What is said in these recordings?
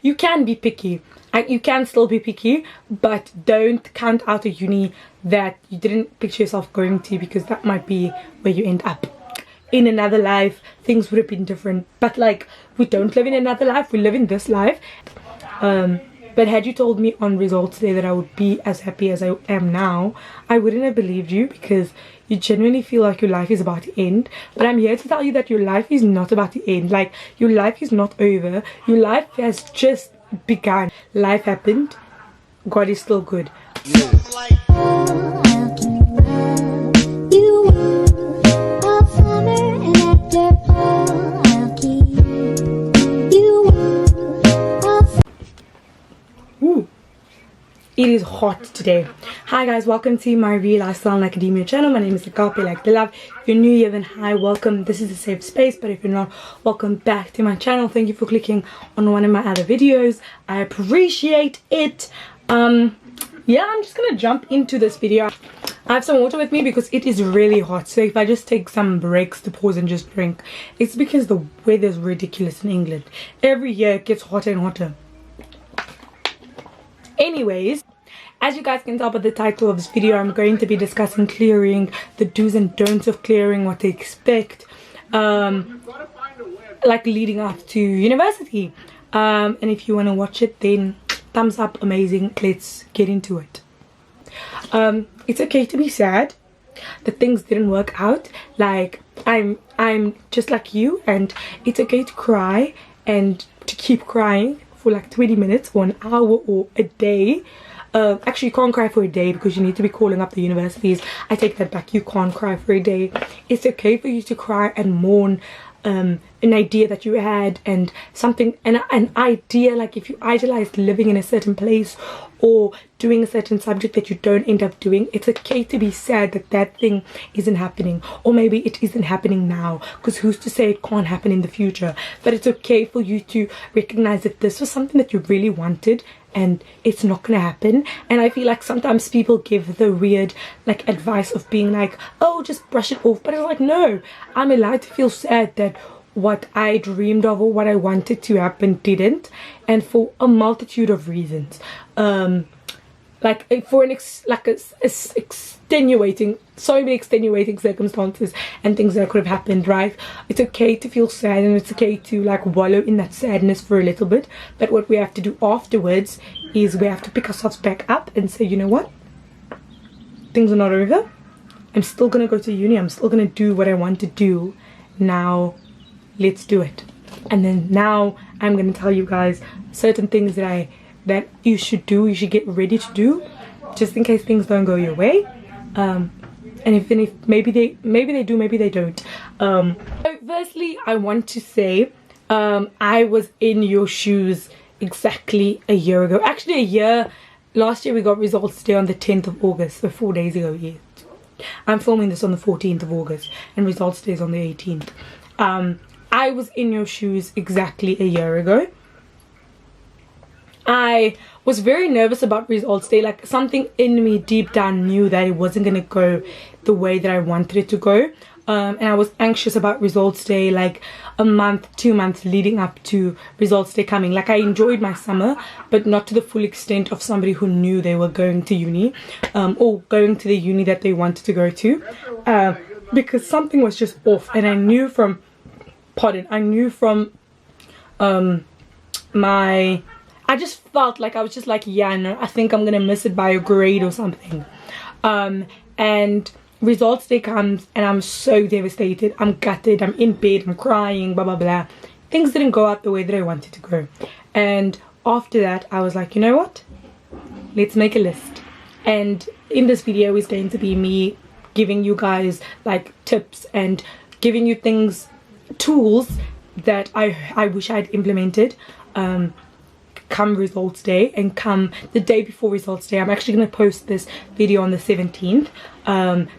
you can be picky. You can still be picky, but don't count out a uni that you didn't picture yourself going to, because that might be where you end up. In another life, things would have been different. But like, we don't live in another life, we live in this life. But had you told me on results day that I would be as happy as I am now, I wouldn't have believed you, because you genuinely feel like your life is about to end. But I'm here to tell you that your life is not about to end. Like, your life is not over. Your life has just begun. Life happened. God is still good. Ooh. It is hot today. Hi guys, welcome to my Real Lifestyle and Academia channel. My name is Agape, like the love. If you're new here, then hi, welcome. This is a safe space, but if you're not, welcome back to my channel. Thank you for clicking on one of my other videos. I appreciate it. Yeah, I'm just gonna jump into this video. I have some water with me because it is really hot, so if I just take some breaks to pause and just drink, it's because the weather is ridiculous in England. Every year it gets hotter and hotter. Anyways, as you guys can tell by the title of this video, I'm going to be discussing clearing, the do's and don'ts of clearing, what to expect, like leading up to university. And if you want to watch it, then thumbs up, amazing. Let's get into it. It's okay to be sad that things didn't work out. Like, I'm just like you, and it's okay to cry and to keep crying for like 20 minutes or an hour or a day. Actually, you can't cry for a day because you need to be calling up the universities. I take that back. You can't cry for a day. It's okay for you to cry and mourn an idea that you had, and something, an idea, like if you idolized living in a certain place or doing a certain subject that you don't end up doing. It's okay to be sad that that thing isn't happening, or maybe it isn't happening now, because who's to say it can't happen in the future. But it's okay for you to recognize that this was something that you really wanted and it's not gonna happen. And I feel like sometimes people give the weird like advice of being like, oh, just brush it off. But it's like, no, I'm allowed to feel sad that what I dreamed of or what I wanted to happen didn't, and for a multitude of reasons. Like for an extenuating, so many extenuating circumstances and things that could have happened, right? It's okay to feel sad, and it's okay to like wallow in that sadness for a little bit, but what we have to do afterwards is we have to pick ourselves back up and say, you know what, things are not over. I'm still gonna go to uni, I'm still gonna do what I want to do. Now let's do it. And then now I'm gonna tell you guys certain things that you should do, you should get ready to do, just in case things don't go your way. And if maybe they do, maybe they don't. So firstly, I want to say I was in your shoes exactly a year ago. Actually a year. Last year we got results day on the 10th of August, so 4 days ago. Yeah, I'm filming this on the 14th of August and results day is on the 18th. I was in your shoes exactly a year ago. I was very nervous about results day. Like, something in me deep down knew that it wasn't going to go the way that I wanted it to go. And I was anxious about results day, like a month, 2 months leading up to results day coming. Like, I enjoyed my summer, but not to the full extent of somebody who knew they were going to uni, or going to the uni that they wanted to go to, because something was just off. And I knew from I just felt like I was just like, yeah, no, I think I'm gonna miss it by a grade or something. And results day comes and I'm so devastated. I'm gutted, I'm in bed, I'm crying, blah blah blah. Things didn't go out the way that I wanted to go. And after that I was like, you know what, let's make a list. And in this video is going to be me giving you guys like tips and giving you things, tools that I wish I'd implemented come results day and come the day before results day. I'm actually going to post this video on the 17th,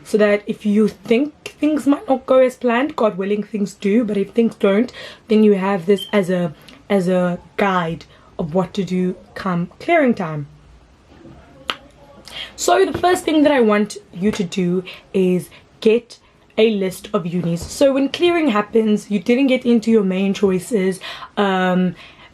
so that if you think things might not go as planned, God willing things do, but if things don't, then you have this as a guide of what to do come clearing time. So the first thing that I want you to do is get a list of unis. So when clearing happens, you didn't get into your main choices,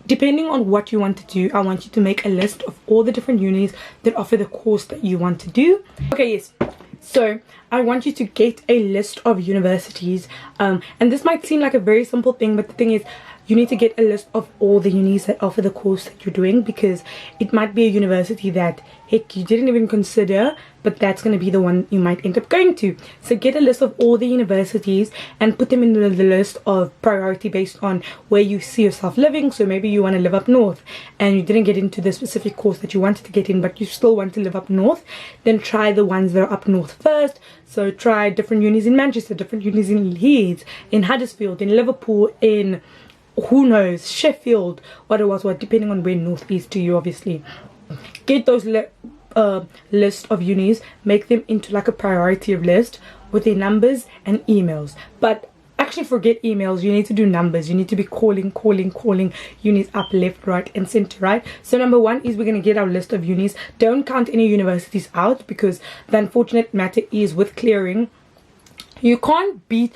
depending on what you want to do, I want you to make a list of all the different unis that offer the course that you want to do. Okay, yes, so I want you to get a list of universities, and this might seem like a very simple thing, but the thing is, you need to get a list of all the unis that offer the course that you're doing, because it might be a university that, heck, you didn't even consider, but that's going to be the one you might end up going to. So get a list of all the universities and put them in the list of priority based on where you see yourself living. So maybe you want to live up north and you didn't get into the specific course that you wanted to get in, but you still want to live up north, then try the ones that are up north first. So try different unis in Manchester, different unis in Leeds, in Huddersfield, in Liverpool, in who knows, Sheffield, what it was, what, depending on where north is to you, obviously. Get those list of unis, make them into like a priority of list with their numbers and emails. But actually forget emails, you need to do numbers. You need to be calling unis up, left, right and center, right? So number one is we're going to get our list of unis. Don't count any universities out, because the unfortunate matter is with clearing, you can be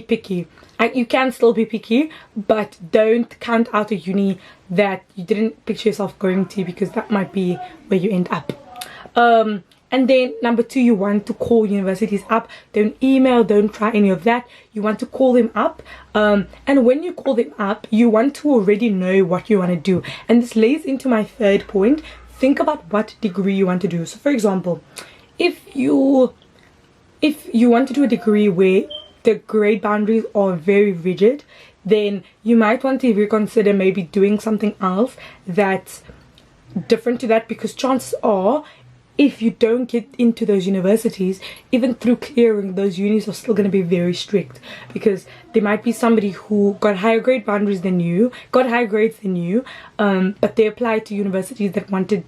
picky. You can still be picky, but don't count out a uni that you didn't picture yourself going to, because that might be where you end up. And then number two, you want to call universities up. Don't email, don't try any of that. You want to call them up, and when you call them up, you want to already know what you want to do. And this lays into my third point. Think about what degree you want to do. So for example, if you want to do a degree where the grade boundaries are very rigid, then you might want to reconsider maybe doing something else that's different to that, because chances are, if you don't get into those universities, even through clearing, those unis are still going to be very strict, because there might be somebody who got higher grade boundaries than you, got higher grades than you, but they applied to universities that wanted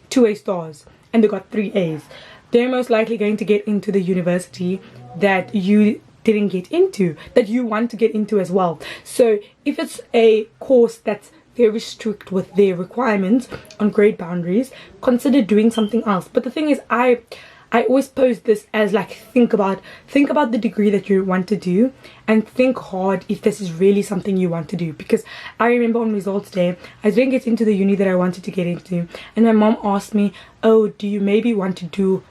2A stars and they got 3As. They're most likely going to get into the university that you didn't get into, that you want to get into as well. So if it's a course that's very strict with their requirements on grade boundaries, consider doing something else. But the thing is, I always pose this as like, think about the degree that you want to do, and think hard if this is really something you want to do. Because I remember on results day, I didn't get into the uni that I wanted to get into, and my mom asked me, oh, do you maybe want to do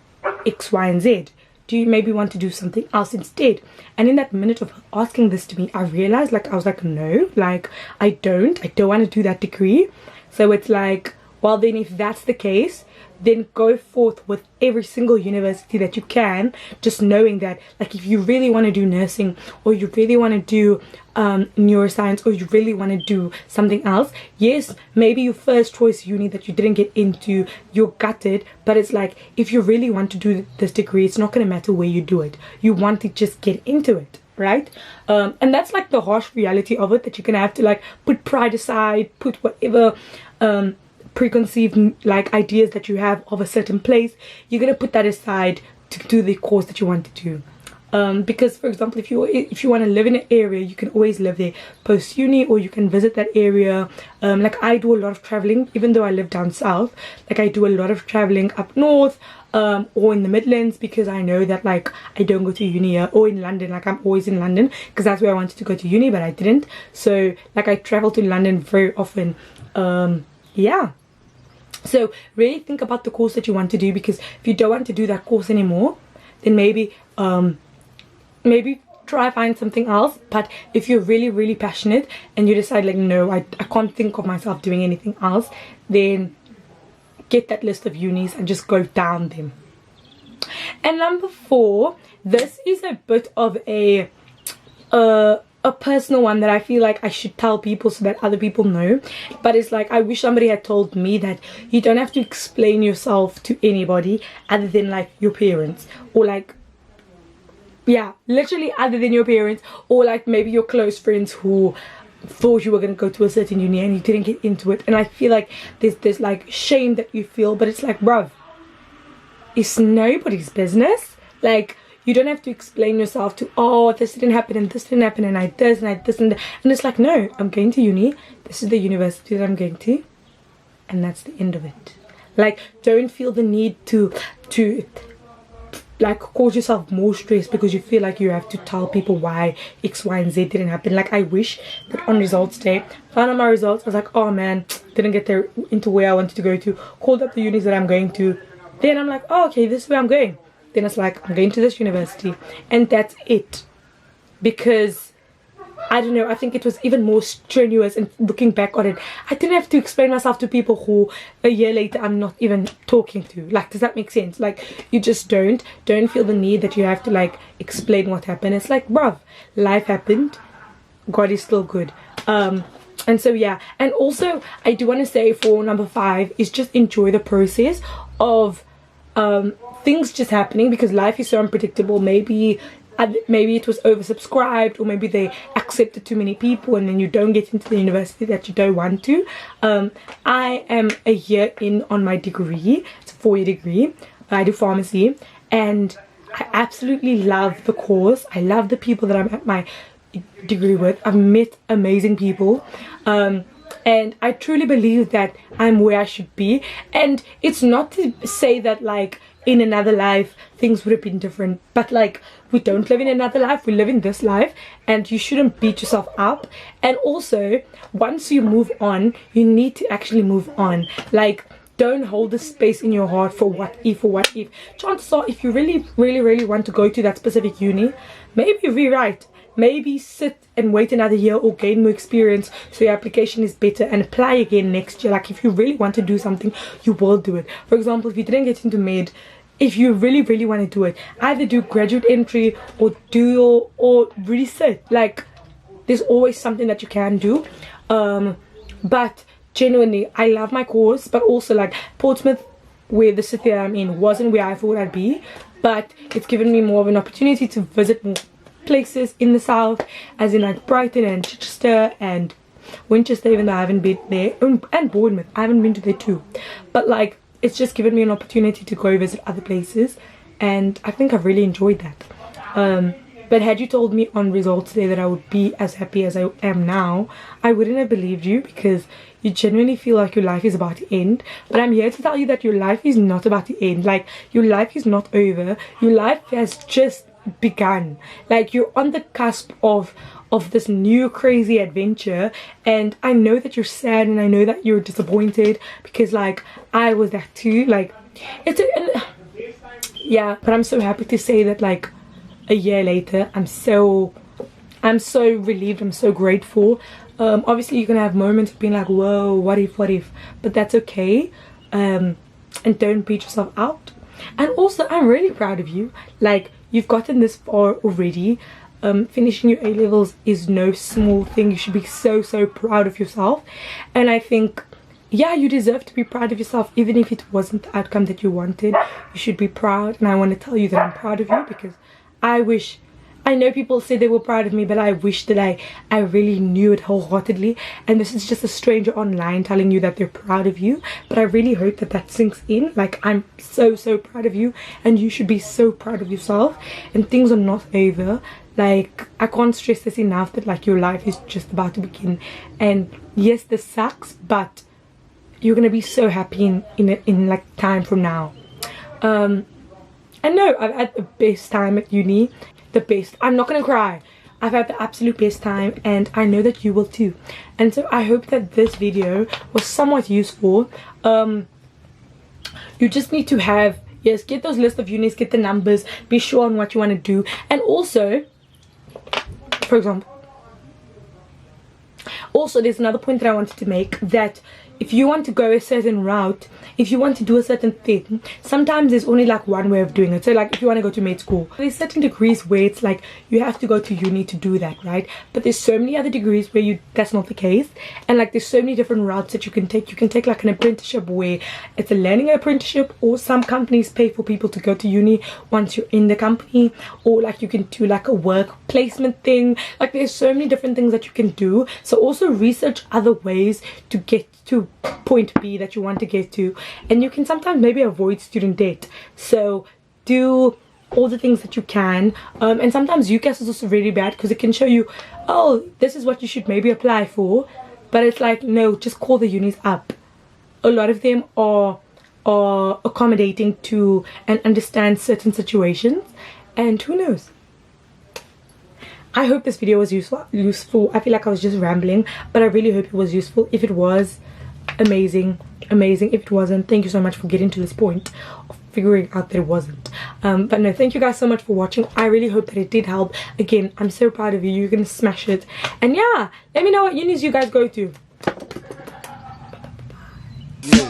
X, Y and Z? Do you maybe want to do something else instead? And in that minute of asking this to me, I realized, like, I was like, no, like, I don't want to do that degree. So it's like, well, then if that's the case, then go forth with every single university that you can, just knowing that, like, if you really want to do nursing, or you really want to do neuroscience, or you really want to do something else, yes, maybe your first choice uni that you didn't get into, you're gutted, but it's like, if you really want to do this degree, it's not going to matter where you do it. You want to just get into it, right? And that's like the harsh reality of it, that you're going to have to like put pride aside, put whatever preconceived like ideas that you have of a certain place, you're going to put that aside to do the course that you want to do. Because for example, if you want to live in an area, you can always live there post uni, or you can visit that area. Like I do a lot of traveling, even though I live down south. Like I do a lot of traveling up north, or in the Midlands, because I know that like I don't go to uni here, or in London. Like I'm always in London because that's where I wanted to go to uni, but I didn't. So like I travel to London very often. Yeah. So really think about the course that you want to do, because if you don't want to do that course anymore, then maybe try find something else. But if you're really passionate and you decide like, no, I can't think of myself doing anything else, then get that list of unis and just go down them. And number 4, this is a bit of a personal one that I feel like I should tell people so that other people know, but it's like, I wish somebody had told me that you don't have to explain yourself to anybody other than like your parents, or like, yeah, literally other than your parents, or like maybe your close friends who thought you were going to go to a certain uni and you didn't get into it. And I feel like there's like shame that you feel, but it's like, bruv, it's nobody's business. Like, you don't have to explain yourself to, oh, this didn't happen and this didn't happen and I this and I this and that. And it's like, no, I'm going to uni. This is the university that I'm going to, and that's the end of it. Like, don't feel the need to like cause yourself more stress because you feel like you have to tell people why X, Y, and Z didn't happen. Like, I wish that on results day, found out my results, I was like, oh man, didn't get there into where I wanted to go to, called up the unis that I'm going to, then I'm like, oh, okay, this is where I'm going. Then it's like, I'm going to this university, and that's it. Because I don't know, I think it was even more strenuous, and looking back on it, I didn't have to explain myself to people who a year later I'm not even talking to. Like, does that make sense? Like, you just don't feel the need that you have to like explain what happened. It's like, bruv, life happened, God is still good. And so yeah, and also I do want to say for number 5 is just enjoy the process of things just happening, because life is so unpredictable. Maybe it was oversubscribed, or maybe they accepted too many people and then you don't get into the university that you don't want to. I am a year in on my degree. It's a 4-year degree. I do pharmacy, and I absolutely love the course. I love the people that I'm at my degree with. I've met amazing people, and I truly believe that I'm where I should be. And it's not to say that like in another life things would have been different, but like, we don't live in another life, we live in this life, and you shouldn't beat yourself up. And also, once you move on, you need to actually move on. Like, don't hold the space in your heart for what if, chances are, if you really want to go to that specific uni, maybe rewrite, maybe sit and wait another year or gain more experience so your application is better, and apply again next year. Like, if you really want to do something, you will do it. For example, if you didn't get into med, if you really want to do it, either do graduate entry or really sit. Like, there's always something that you can do. But genuinely, I love my course, but also like Portsmouth, where the city I'm in, wasn't where I thought I'd be, but it's given me more of an opportunity to visit more places in the south, as in like Brighton and Chichester and Winchester, even though I haven't been there, and Bournemouth, I haven't been to there too. But like, it's just given me an opportunity to go visit other places, and I think I've really enjoyed that. But had you told me on results day that I would be as happy as I am now, I wouldn't have believed you, because you genuinely feel like your life is about to end. But I'm here to tell you that your life is not about to end. Like, your life is not over, your life has just begun. Like, you're on the cusp of this new crazy adventure, and I know that you're sad, and I know that you're disappointed, because like, I was that too. Like, yeah, but I'm so happy to say that like a year later, I'm so relieved, I'm so grateful. Obviously you're gonna have moments of being like, whoa, what if, but that's okay. And don't beat yourself out. And also, I'm really proud of you. Like, you've gotten this far already. Finishing your A-levels is no small thing. You should be so proud of yourself. And I think, yeah, you deserve to be proud of yourself, even if it wasn't the outcome that you wanted. You should be proud, and I want to tell you that I'm proud of you, because I know people say they were proud of me, but I wish that I really knew it wholeheartedly. And this is just a stranger online telling you that they're proud of you, but I really hope that that sinks in. Like, I'm so proud of you, and you should be so proud of yourself. And things are not over. Like, I can't stress this enough, that like, your life is just about to begin. And yes, this sucks, but you're gonna be so happy in like time from now. And no, I've had the best time at uni. The best. I'm not gonna cry. I've had the absolute best time, and I know that you will too. And so I hope that this video was somewhat useful. You just need to have, yes, get those list of unis, get the numbers, be sure on what you want to do. And also, for example, also there's another point that I wanted to make, that if you want to go a certain route, if you want to do a certain thing, sometimes there's only like one way of doing it. So like, if you want to go to med school, there's certain degrees where it's like you have to go to uni to do that, right? But there's so many other degrees where that's not the case. And like, there's so many different routes that you can take. You can take like an apprenticeship, where it's a learning apprenticeship, or some companies pay for people to go to uni once you're in the company, or like you can do like a work placement thing. Like, there's so many different things that you can do. So also research other ways to get to point B that you want to get to, and you can sometimes maybe avoid student debt. So do all the things that you can. And sometimes UCAS is also really bad, because it can show you, oh, this is what you should maybe apply for, but it's like, no, just call the unis up. A lot of them are are accommodating to and understand certain situations. And who knows, I hope this video was useful. I feel like I was just rambling, but I really hope it was useful. If it was, amazing. If it wasn't, thank you so much for getting to this point of figuring out that it wasn't. But no, thank you guys so much for watching. I really hope that it did help. Again, I'm so proud of you. You're gonna smash it. And yeah, let me know what unis you guys go to. Yeah.